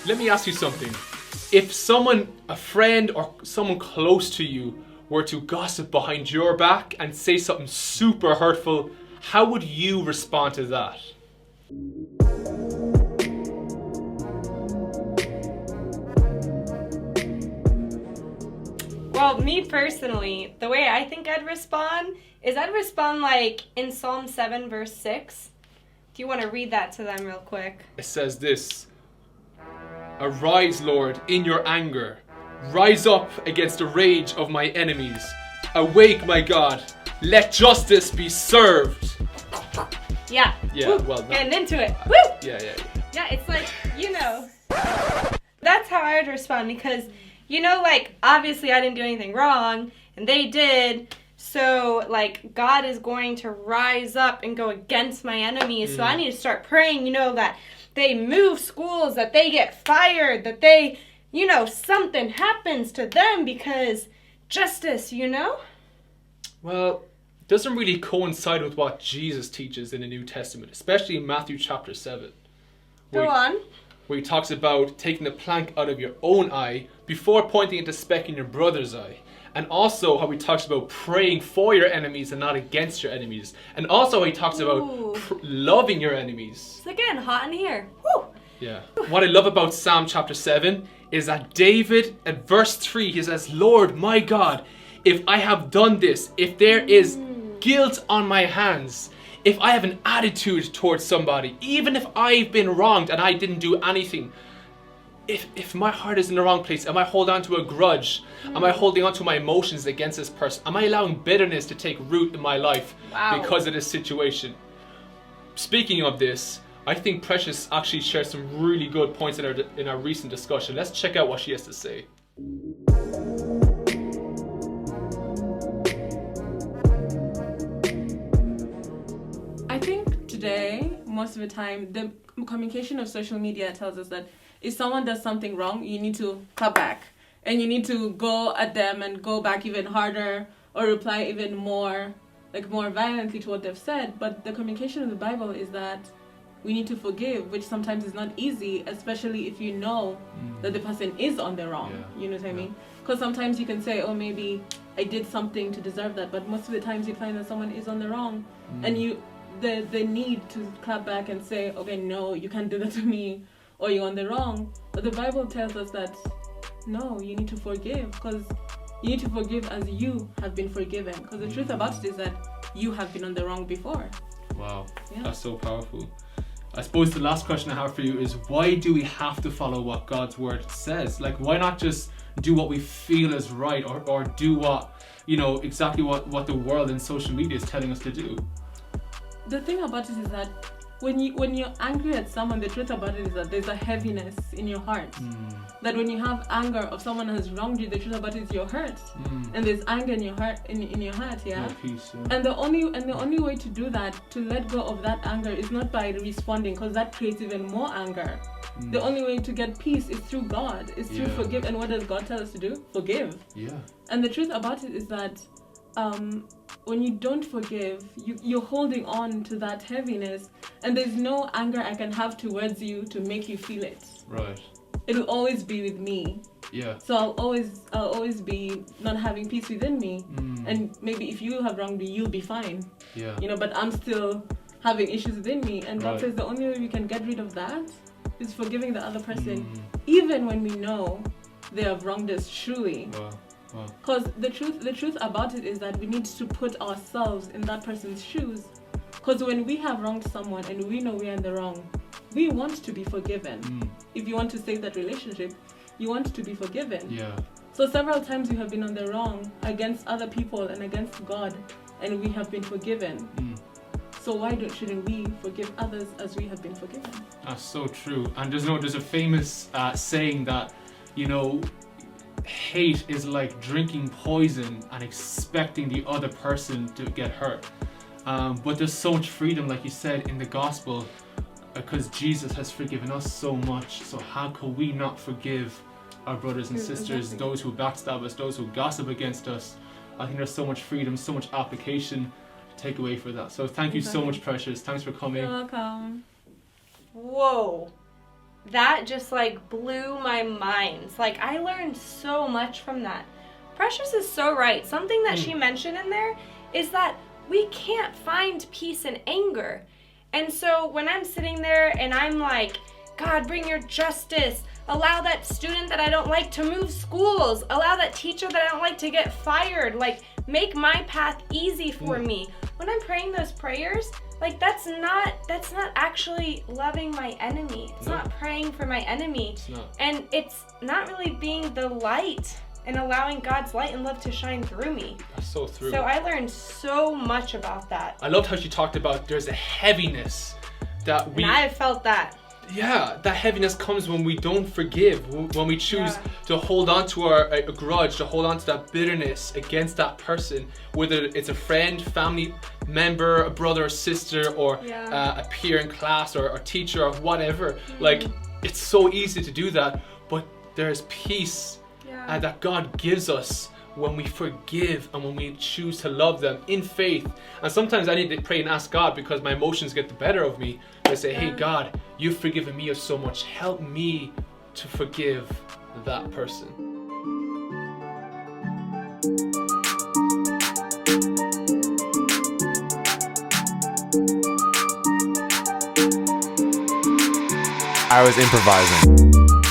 let me ask you something. If someone, a friend or someone close to you, were to gossip behind your back and say something super hurtful, how would you respond to that? Well, me personally, the way I think I'd respond is I'd respond like in Psalm 7 verse 6. Do you want to read that to them real quick? It says this: Arise, Lord, in your anger. Rise up against the rage of my enemies. Awake, my God. Let justice be served. Yeah. Yeah, Woo. well done. Getting into it. Woo! Yeah. Yeah, it's like, that's how I would respond because, like, obviously I didn't do anything wrong and they did. So, like, God is going to rise up and go against my enemies. So I need to start praying, that they move schools, that they get fired, that they, something happens to them because justice, Well, it doesn't really coincide with what Jesus teaches in the New Testament, especially in Matthew chapter 7. Go on. Where he talks about taking the plank out of your own eye before pointing at the speck in your brother's eye. And also how he talks about praying for your enemies and not against your enemies. And also he talks about loving your enemies. It's again hot in here. Woo! Yeah. What I love about Psalm chapter 7 is that David, at verse 3, he says, Lord, my God, if I have done this, if there is guilt on my hands, if I have an attitude towards somebody, even if I've been wronged and I didn't do anything, if my heart is in the wrong place, am I holding on to a grudge? Am I holding on to my emotions against this person? Am I allowing bitterness to take root in my life because of this situation? Speaking of this, I think Precious actually shared some really good points in our recent discussion. Let's check out what she has to say. I think today, most of the time, the communication of social media tells us that if someone does something wrong, you need to clap back. And you need to go at them and go back even harder or reply even more violently to what they've said. But the communication of the Bible is that we need to forgive, which sometimes is not easy, especially if you know that the person is on the wrong. Yeah. You know what I mean? Because sometimes you can say, oh, maybe I did something to deserve that. But most of the times you find that someone is on the wrong. And the need to clap back and say, okay, no, you can't do that to me, or you're on the wrong. But the Bible tells us that no, you need to forgive, because you need to forgive as you have been forgiven, because the truth about it is that you have been on the wrong before. Wow, that's so powerful. I suppose the last question I have for you is, why do we have to follow what God's word says? Like, why not just do what we feel is right, or do what, exactly what the world and social media is telling us to do? The thing about it is that when you're angry at someone, the truth about it is that there's a heaviness in your heart. That when you have anger of someone who has wronged you, the truth about it is you're hurt. And there's anger in your heart, in your heart, yeah. Peace, yeah. And the only way to do that, to let go of that anger, is not by responding, because that creates even more anger. The only way to get peace is through God, is through forgive. And what does God tell us to do? Forgive. Yeah. And the truth about it is that when you don't forgive, you're holding on to that heaviness, and there's no anger I can have towards you to make you feel it. Right. It'll always be with me. Yeah. So I'll always be not having peace within me. And maybe if you have wronged me, you'll be fine. Yeah. But I'm still having issues within me. And God says the only way we can get rid of that is forgiving the other person, even when we know they have wronged us truly. Wow. Because the truth about it is that we need to put ourselves in that person's shoes. Because when we have wronged someone and we know we're in the wrong, we want to be forgiven. If you want to save that relationship, you want to be forgiven. Yeah. So several times we have been on the wrong against other people and against God, and we have been forgiven. So why shouldn't we forgive others as we have been forgiven? That's so true. And there's a famous saying that, hate is like drinking poison and expecting the other person to get hurt. But there's so much freedom, like you said, in the gospel, because Jesus has forgiven us so much. So how could we not forgive our brothers and sisters, those who backstab us, those who gossip against us? I think there's so much freedom, so much application to take away for that. So thank you so much, Precious. Thanks for coming. You're welcome. Whoa. that just like blew my mind. Like I learned so much from that. Precious is so right. Something that she mentioned in there is that we can't find peace in anger. And so when I'm sitting there and I'm like, God, bring your justice, allow that student that I don't like to move schools, allow that teacher that I don't like to get fired, like make my path easy for me. When I'm praying those prayers, like that's not actually loving my enemy. It's not praying for my enemy. It's not. And it's not really being the light and allowing God's light and love to shine through me. That's so true. So I learned so much about that. I loved how she talked about there's a heaviness that we... And I have felt that. Yeah, that heaviness comes when we don't forgive, when we choose to hold on to a grudge, to hold on to that bitterness against that person, whether it's a friend, family member, a brother or sister, or a peer in class, or a teacher, or whatever. Like, it's so easy to do that, but there's peace that God gives us when we forgive and when we choose to love them in faith. And sometimes I need to pray and ask God because my emotions get the better of me. I say, hey God, you've forgiven me of so much. Help me to forgive that person. I was improvising.